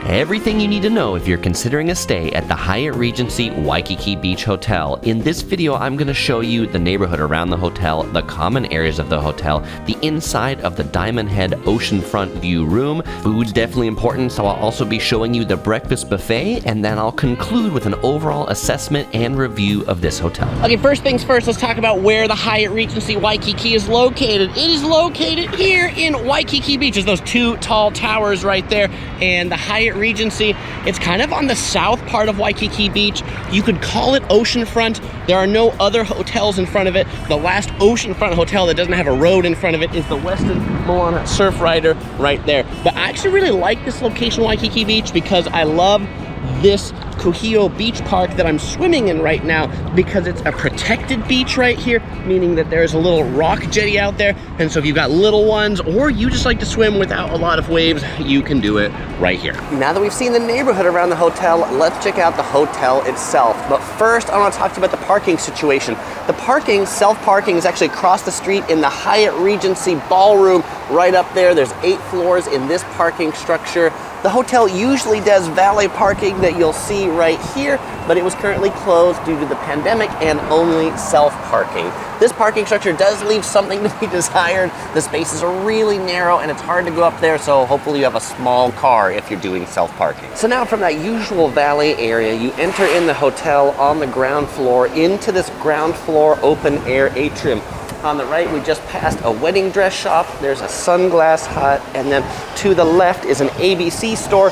Everything you need to know if you're considering a stay at the Hyatt Regency Waikiki Beach Hotel. In this video, I'm going to show you the neighborhood around the hotel, the common areas of the hotel, the inside of the Diamondhead Oceanfront View room. Food's definitely important, so I'll also be showing you the breakfast buffet, and then I'll conclude with an overall assessment and review of this hotel. Okay, first things first, let's talk about where the Hyatt Regency Waikiki is located. It is located here in Waikiki Beach. There's those two tall towers right there, and the Hyatt Regency, it's kind of on the south part of Waikiki Beach. You could call it oceanfront. There are no other hotels in front of it. The last oceanfront hotel that doesn't have a road in front of it is the Westin Moana Surfrider right there. But I actually really like this location, Waikiki Beach, because I love this Kuhio Beach Park that I'm swimming in right now, because it's a protected beach right here, meaning that there's a little rock jetty out there, and so if you've got little ones or you just like to swim without a lot of waves, you can do it right here. Now that we've seen the neighborhood around the hotel, let's check out the hotel itself. But first, I want to talk to you about the parking situation. The parking, self-parking, is actually across the street in the Hyatt Regency Ballroom right up there. There's 8 floors in this parking structure. The hotel usually does valet parking that you'll see right here, but it was currently closed due to the pandemic and only self-parking. This parking structure does leave something to be desired. The spaces are really narrow and it's hard to go up there, so hopefully you have a small car if you're doing self-parking. So now from that usual valet area, you enter in the hotel on the ground floor into this ground floor open air atrium. On the right, we just passed a wedding dress shop. There's a sunglass hut, and then to the left is an ABC store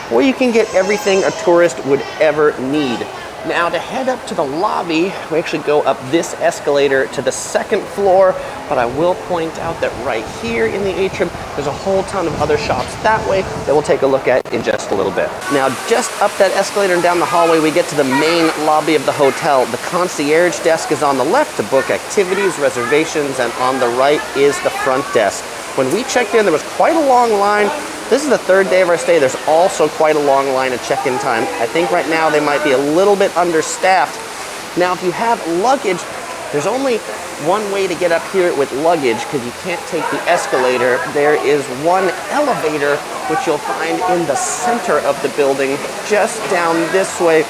where you can get everything a tourist would ever need. Now to head up to the lobby, we actually go up this escalator to the 2nd floor, but I will point out that right here in the atrium, there's a whole ton of other shops that way that we'll take a look at in just a little bit. Now just up that escalator and down the hallway, we get to the main lobby of the hotel. The concierge desk is on the left to book activities, reservations, and on the right is the front desk. When we checked in, there was quite a long line. This is the 3rd day of our stay. There's also quite a long line of check-in time. I think right now they might be a little bit understaffed. Now, if you have luggage, there's only one way to get up here with luggage, because you can't take the escalator. There is one elevator, which you'll find in the center of the building, just down this way.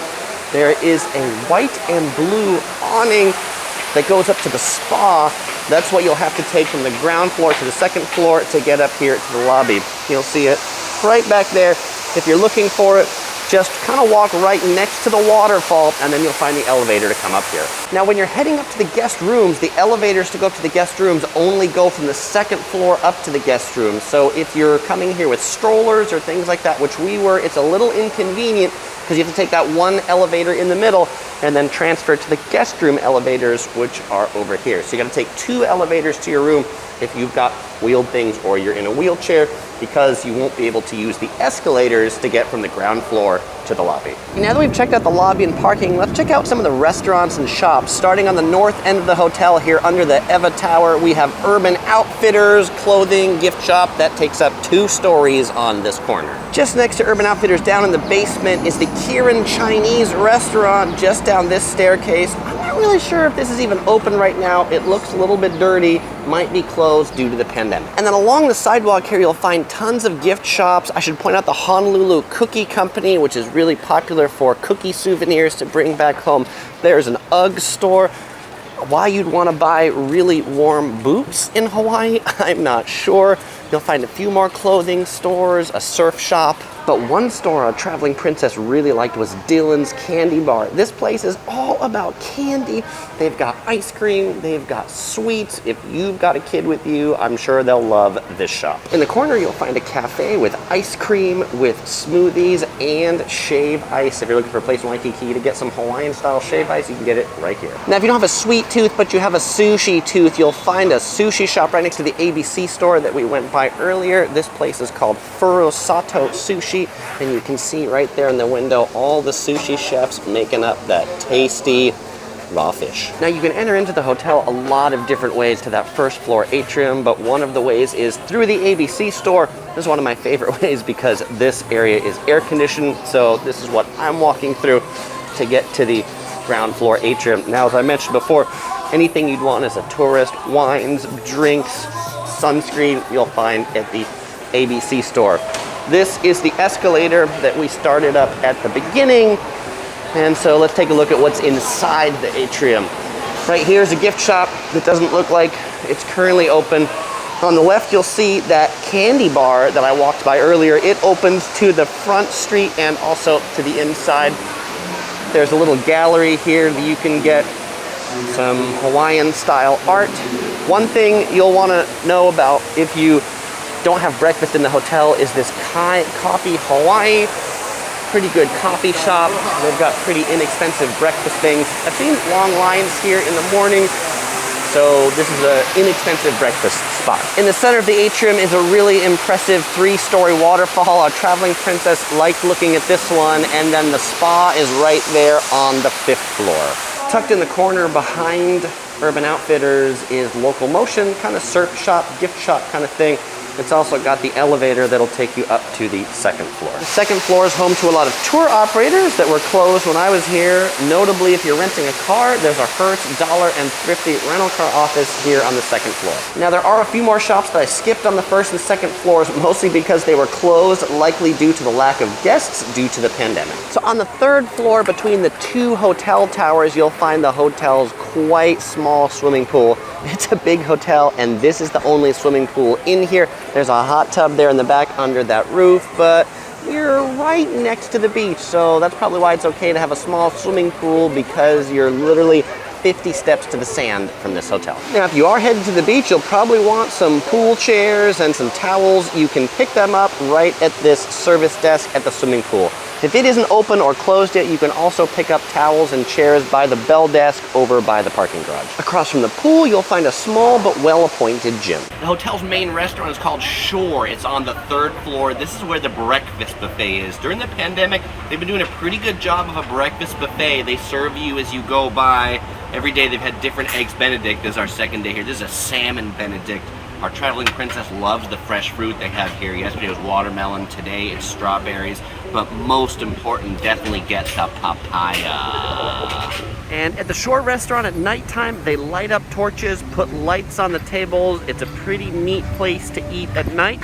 There is a white and blue awning that goes up to the spa. That's what you'll have to take from the ground floor to the 2nd floor to get up here to the lobby. You'll see it right back there. If you're looking for it, just kind of walk right next to the waterfall, and then you'll find the elevator to come up here. Now, when you're heading up to the guest rooms, the elevators to go up to the guest rooms only go from the 2nd floor up to the guest rooms. So if you're coming here with strollers or things like that, which we were, it's a little inconvenient because you have to take that one elevator in the middle and then transfer to the guest room elevators, which are over here. So you got to take 2 elevators to your room if you've got wheeled things or you're in a wheelchair, because you won't be able to use the escalators to get from the ground floor to the lobby. Now that we've checked out the lobby and parking, let's check out some of the restaurants and shops. Starting on the north end of the hotel here under the Eva Tower, we have Urban Outfitters clothing gift shop that takes up 2 stories on this corner. Just next to Urban Outfitters, down in the basement, is the Kirin Chinese restaurant just down this staircase. I'm not really sure if this is even open right now. It looks a little bit dirty, might be closed due to the pandemic. And then along the sidewalk here, you'll find tons of gift shops. I should point out the Honolulu Cookie Company, which is really popular for cookie souvenirs to bring back home. There's an UGG store. Why you'd want to buy really warm boots in Hawaii, I'm not sure. You'll find a few more clothing stores, a surf shop. But one store a traveling princess really liked was Dylan's Candy Bar. This place is all about candy. They've got ice cream, they've got sweets. If you've got a kid with you, I'm sure they'll love this shop. In the corner, you'll find a cafe with ice cream, with smoothies, and shave ice. If you're looking for a place in Waikiki to get some Hawaiian-style shave ice, you can get it right here. Now, if you don't have a sweet tooth, but you have a sushi tooth, you'll find a sushi shop right next to the ABC store that we went by earlier. This place is called Furusato Sushi, and you can see right there in the window all the sushi chefs making up that tasty raw fish. Now, you can enter into the hotel a lot of different ways to that 1st floor atrium, but one of the ways is through the ABC store. This is one of my favorite ways because this area is air conditioned, so this is what I'm walking through to get to the ground floor atrium. Now, as I mentioned before, anything you'd want as a tourist, wines, drinks, sunscreen, you'll find at the ABC store. This is the escalator that we started up at the beginning. And so let's take a look at what's inside the atrium. Right here is a gift shop that doesn't look like it's currently open. On the left, you'll see that candy bar that I walked by earlier. It opens to the front street and also to the inside. There's a little gallery here that you can get some Hawaiian style art. One thing you'll want to know about if you don't have breakfast in the hotel is this Coffee Hawaii. Pretty good coffee shop. They've got pretty inexpensive breakfast things. I've seen long lines here in the morning, so this is an inexpensive breakfast spot. In the center of the atrium is a really impressive 3-story waterfall. Our traveling princess liked looking at this one, and then the spa is right there on the 5th floor. Tucked in the corner behind Urban Outfitters is Local Motion, kind of surf shop, gift shop kind of thing. It's also got the elevator that'll take you up to the 2nd floor. The 2nd floor is home to a lot of tour operators that were closed when I was here. Notably, if you're renting a car, there's a Hertz, Dollar, and Thrifty rental car office here on the 2nd floor. Now, there are a few more shops that I skipped on the 1st and 2nd floors, mostly because they were closed, likely due to the lack of guests due to the pandemic. So on the 3rd floor, between the 2 hotel towers, you'll find the hotel's quite small swimming pool. It's a big hotel, and this is the only swimming pool in here. There's a hot tub there in the back under that roof, but you're right next to the beach, so that's probably why it's okay to have a small swimming pool, because you're literally 50 steps to the sand from this hotel. Now, if you are headed to the beach, you'll probably want some pool chairs and some towels. You can pick them up right at this service desk at the swimming pool. If it isn't open or closed yet, you can also pick up towels and chairs by the bell desk over by the parking garage. Across from the pool, you'll find a small but well-appointed gym. The hotel's main restaurant is called Shore. It's on the 3rd floor. This is where the breakfast buffet is. During the pandemic, they've been doing a pretty good job of a breakfast buffet. They serve you as you go by. Every day they've had different eggs Benedict. This is our 2nd day here. This is a salmon Benedict. Our traveling princess loves the fresh fruit they have here. Yesterday was watermelon, today it's strawberries, but most important, definitely get the papaya. And at the Shore restaurant at nighttime, they light up torches, put lights on the tables. It's a pretty neat place to eat at night,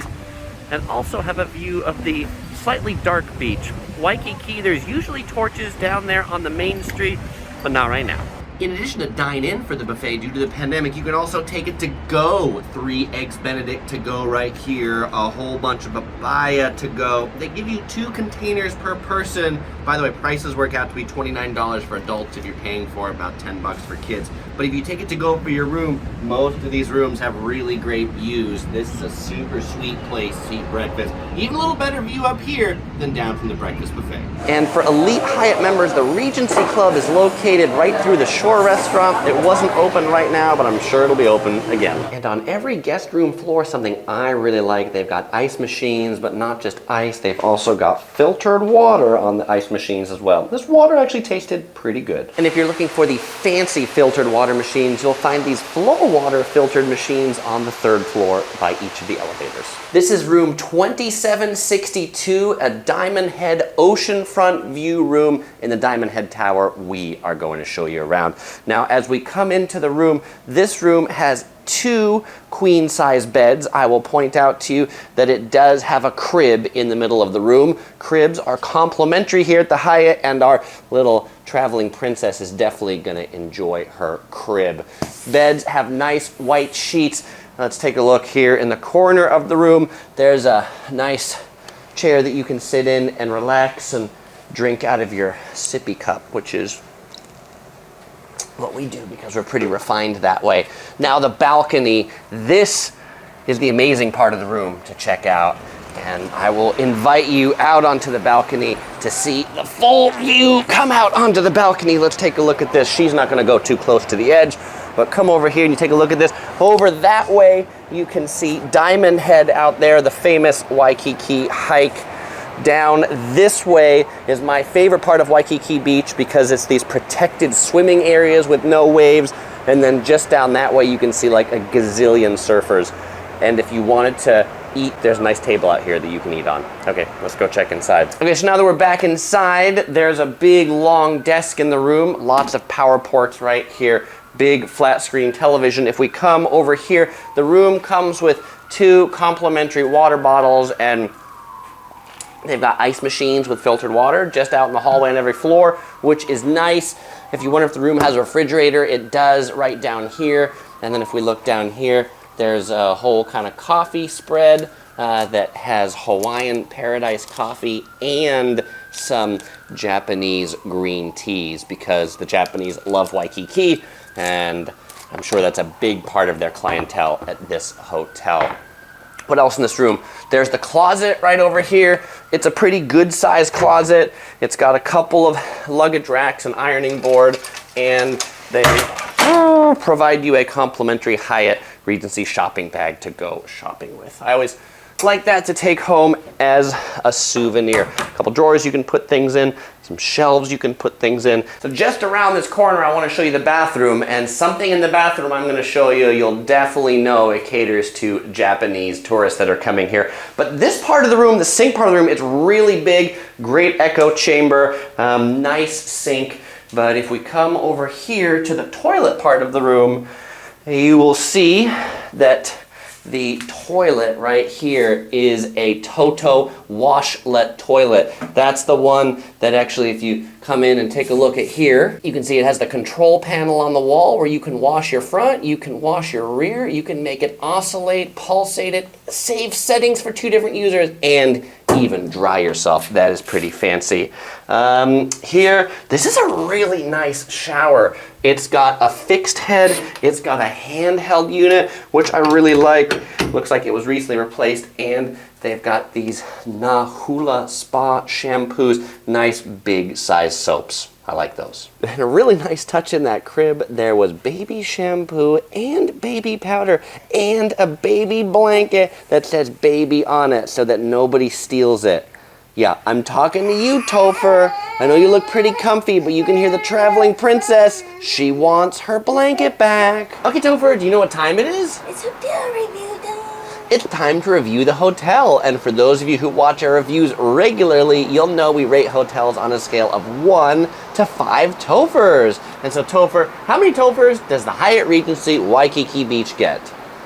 and also have a view of the slightly dark beach. Waikiki, there's usually torches down there on the main street, but not right now. In addition to dine in for the buffet due to the pandemic, you can also take it to go. 3 eggs Benedict to go right here, a whole bunch of papaya to go. They give you 2 containers per person. By the way, prices work out to be $29 for adults if you're paying for about $10 for kids. But if you take it to go for your room, most of these rooms have really great views. This is a super sweet place to eat breakfast. Even a little better view up here than down from the breakfast buffet. And for elite Hyatt members, the Regency Club is located right through the Shore restaurant. It wasn't open right now, but I'm sure it'll be open again. And on every guest room floor, something I really like, they've got ice machines, but not just ice. They've also got filtered water on the ice machines as well. This water actually tasted pretty good. And if you're looking for the fancy filtered water machines, you'll find these flow water filtered machines on the 3rd floor by each of the elevators. This is room 2762, a Diamondhead Oceanfront View room in the Diamondhead Tower. We are going to show you around. Now, as we come into the room, this room has 2 queen-size beds. I will point out to you that it does have a crib in the middle of the room. Cribs are complimentary here at the Hyatt, and our little traveling princess is definitely going to enjoy her crib. Beds have nice white sheets. Let's take a look here in the corner of the room. There's a nice chair that you can sit in and relax and drink out of your sippy cup, which is what we do because we're pretty refined that way. Now the balcony, this is the amazing part of the room to check out. And I will invite you out onto the balcony to see the full view. Come out onto the balcony. Let's take a look at this. She's not gonna go too close to the edge, but come over here and you take a look at this. Over that way, you can see Diamondhead out there, the famous Waikiki hike. Down this way is my favorite part of Waikiki Beach because it's these protected swimming areas with no waves. And then just down that way, you can see like a gazillion surfers. And if you wanted to eat, there's a nice table out here that you can eat on. Okay, let's go check inside. Okay, so now that we're back inside, there's a big long desk in the room, lots of power ports right here, big flat screen television. If we come over here, the room comes with 2 complimentary water bottles and They've got ice machines with filtered water just out in the hallway on every floor, which is nice. If you wonder if the room has a refrigerator, it does right down here. And then if we look down here, there's a whole kind of coffee spread that has Hawaiian Paradise coffee and some Japanese green teas, because the Japanese love Waikiki, and I'm sure that's a big part of their clientele at this hotel. What else in this room? There's the closet right over here. It's a pretty good sized closet. It's got a couple of luggage racks, an ironing board, and they provide you a complimentary Hyatt Regency shopping bag to go shopping with. I always like that to take home as a souvenir. A couple drawers you can put things in, some shelves you can put things in. So just around this corner, I want to show you the bathroom, and something in the bathroom I'm going to show you, you'll definitely know it caters to Japanese tourists that are coming here. But this part of the room, the sink part of the room, it's really big, great echo chamber, nice sink. But if we come over here to the toilet part of the room, you will see that the toilet right here is a Toto washlet toilet. That's the one that actually, if you come in and take a look at here, you can see it has the control panel on the wall where you can wash your front, you can wash your rear, you can make it oscillate, pulsate it, save settings for 2 different users, and even dry yourself. That is pretty fancy. Here, this is a really nice shower. It's got a fixed head, it's got a handheld unit, which I really like. Looks like it was recently replaced, and they've got these Nahula Spa shampoos, nice big size soaps. I like those. And a really nice touch in that crib, there was baby shampoo and baby powder and a baby blanket that says baby on it so that nobody steals it. Yeah, I'm talking to you, Topher. I know you look pretty comfy, but you can hear the traveling princess. She wants her blanket back. Okay, Topher, do you know what time it is? It's hotel review time. It's time to review the hotel, and for those of you who watch our reviews regularly, you'll know we rate hotels on a scale of 1 to 5 Tophers. And so Topher, how many Tophers does the Hyatt Regency Waikiki Beach get?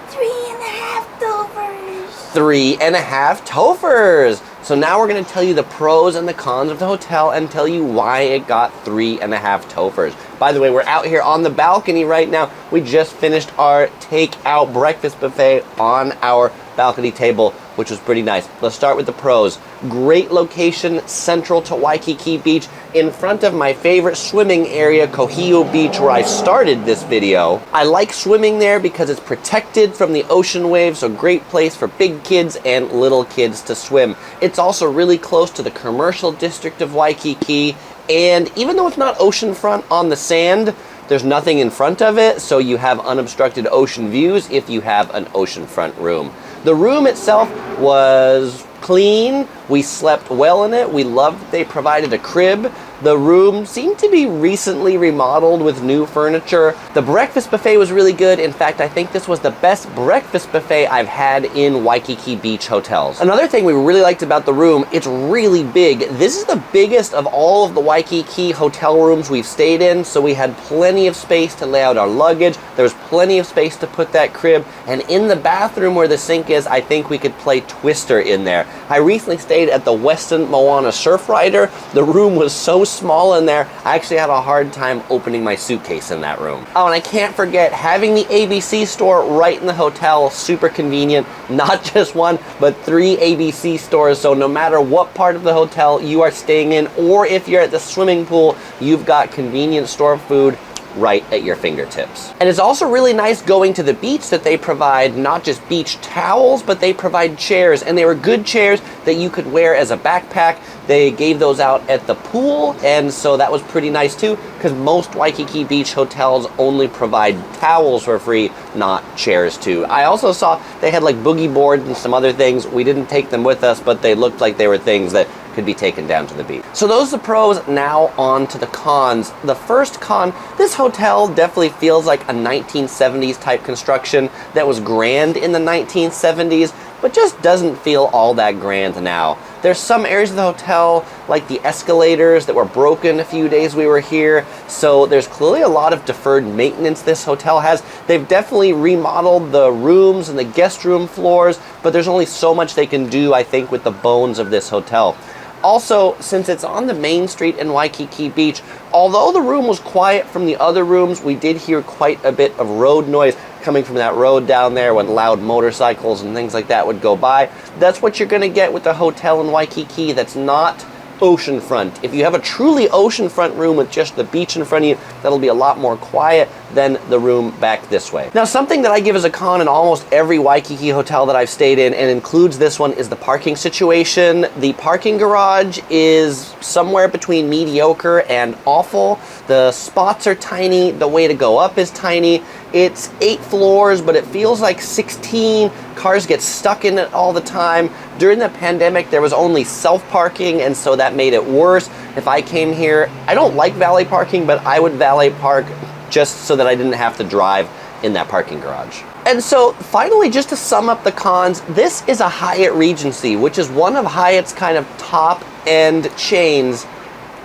3.5 Tophers. 3.5 Tophers. So now we're going to tell you the pros and the cons of the hotel and tell you why it got 3.5 Tophers. By the way, we're out here on the balcony right now. We just finished our takeout breakfast buffet on our balcony table, which was pretty nice. Let's start with the pros. Great location, central to Waikiki Beach, in front of my favorite swimming area, Kohio Beach, where I started this video. I like swimming there because it's protected from the ocean waves, so great place for big kids and little kids to swim. It's also really close to the commercial district of Waikiki, and even though it's not oceanfront on the sand, there's nothing in front of it, so you have unobstructed ocean views if you have an oceanfront room. The room itself was clean. We slept well in it. We loved that they provided a crib. The room seemed to be recently remodeled with new furniture. The breakfast buffet was really good. In fact, I think this was the best breakfast buffet I've had in Waikiki Beach hotels. Another thing we really liked about the room, it's really big. This is the biggest of all of the Waikiki hotel rooms we've stayed in, so we had plenty of space to lay out our luggage. There was plenty of space to put that crib, and in the bathroom where the sink is, I think we could play Twister in there. I recently stayed at the Westin Moana Surf Rider. The room was so small in there, I actually had a hard time opening my suitcase in that room. Oh, and I can't forget having the ABC store right in the hotel, super convenient. Not just one, but 3 ABC stores, so no matter what part of the hotel you are staying in, or if you're at the swimming pool, you've got convenient store food right at your fingertips. And it's also really nice going to the beach that they provide not just beach towels, but they provide chairs, and they were good chairs that you could wear as a backpack. They gave those out at the pool, and so that was pretty nice too, because most Waikiki Beach hotels only provide towels for free, not chairs too. I also saw they had like boogie boards and some other things. We didn't take them with us, but they looked like they were things that could be taken down to the beach. So those are the pros. Now on to the cons. The first con, this hotel definitely feels like a 1970s type construction that was grand in the 1970s, but just doesn't feel all that grand now. There's some areas of the hotel, like the escalators, that were broken a few days we were here. So there's clearly a lot of deferred maintenance this hotel has. They've definitely remodeled the rooms and the guest room floors, but there's only so much they can do, I think, with the bones of this hotel. Also, since it's on the main street in Waikiki Beach, although the room was quiet from the other rooms, we did hear quite a bit of road noise coming from that road down there when loud motorcycles and things like that would go by. That's what you're going to get with the hotel in Waikiki that's not oceanfront. If you have a truly oceanfront room with just the beach in front of you, that'll be a lot more quiet than the room back this way. Now, something that I give as a con in almost every Waikiki hotel that I've stayed in, and includes this one, is the parking situation. The parking garage is somewhere between mediocre and awful. The spots are tiny, the way to go up is tiny. It's 8 floors, but it feels like 16. Cars get stuck in it all the time. During the pandemic, there was only self-parking, and so that made it worse. If I came here, I don't like valet parking, but I would valet park just so that I didn't have to drive in that parking garage. And so finally, just to sum up the cons, this is a Hyatt Regency, which is one of Hyatt's kind of top-end chains,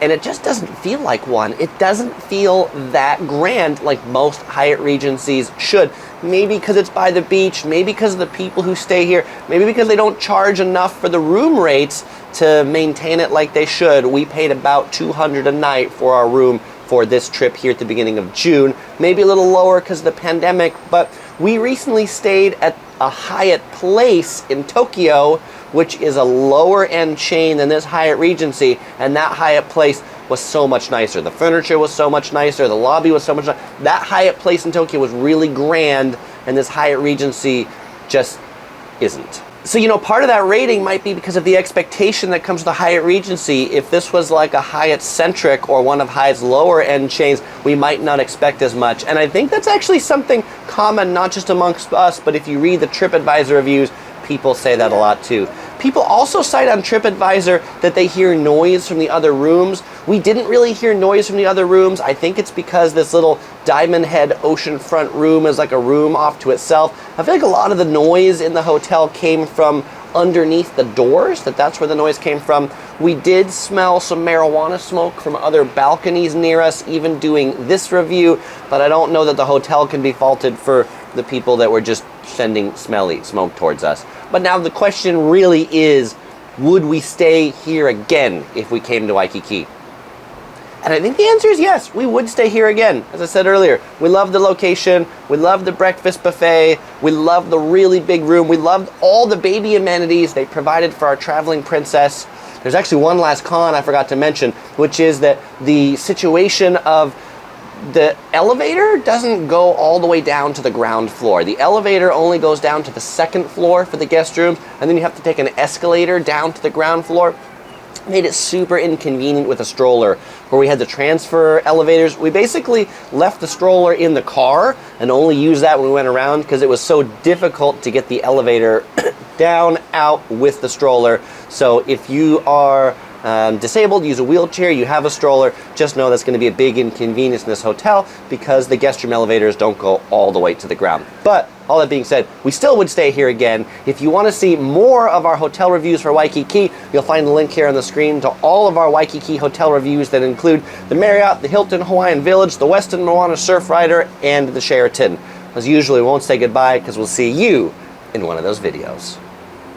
and it just doesn't feel like one. It doesn't feel that grand like most Hyatt Regencies should. Maybe because it's by the beach, maybe because of the people who stay here, maybe because they don't charge enough for the room rates to maintain it like they should. We paid about $200 a night for our room for this trip here at the beginning of June. Maybe a little lower because of the pandemic, but we recently stayed at a Hyatt Place in Tokyo, which is a lower end chain than this Hyatt Regency, and that Hyatt Place was so much nicer. The furniture was so much nicer, the lobby was so much nicer. That Hyatt Place in Tokyo was really grand, and this Hyatt Regency just isn't. So, you know, part of that rating might be because of the expectation that comes with the Hyatt Regency. If this was like a Hyatt-centric or one of Hyatt's lower end chains, we might not expect as much. And I think that's actually something common, not just amongst us, but if you read the TripAdvisor reviews, people say that a lot too. People also cite on TripAdvisor that they hear noise from the other rooms. We didn't really hear noise from the other rooms. I think it's because this little Diamondhead Oceanfront room is like a room off to itself. I feel like a lot of the noise in the hotel came from underneath the doors, that's where the noise came from. We did smell some marijuana smoke from other balconies near us, even doing this review, but I don't know that the hotel can be faulted for the people that were just sending smelly smoke towards us. But now the question really is, would we stay here again if we came to Waikiki? And I think the answer is yes, we would stay here again. As I said earlier, we love the location, we love the breakfast buffet, we love the really big room, we loved all the baby amenities they provided for our traveling princess. There's actually one last con I forgot to mention, which is that the situation of the elevator doesn't go all the way down to the ground floor. The elevator only goes down to the second floor for the guest rooms, and then you have to take an escalator down to the ground floor. Made it super inconvenient with a stroller where we had to transfer elevators. We basically left the stroller in the car and only used that when we went around because it was so difficult to get the elevator down, out with the stroller. So if you are disabled, use a wheelchair, you have a stroller, just know that's going to be a big inconvenience in this hotel because the guest room elevators don't go all the way to the ground. But all that being said, we still would stay here again. If you want to see more of our hotel reviews for Waikiki, you'll find the link here on the screen to all of our Waikiki hotel reviews that include the Marriott, the Hilton Hawaiian Village, the Westin Moana Surfrider, and the Sheraton. As usual, we won't say goodbye because we'll see you in one of those videos.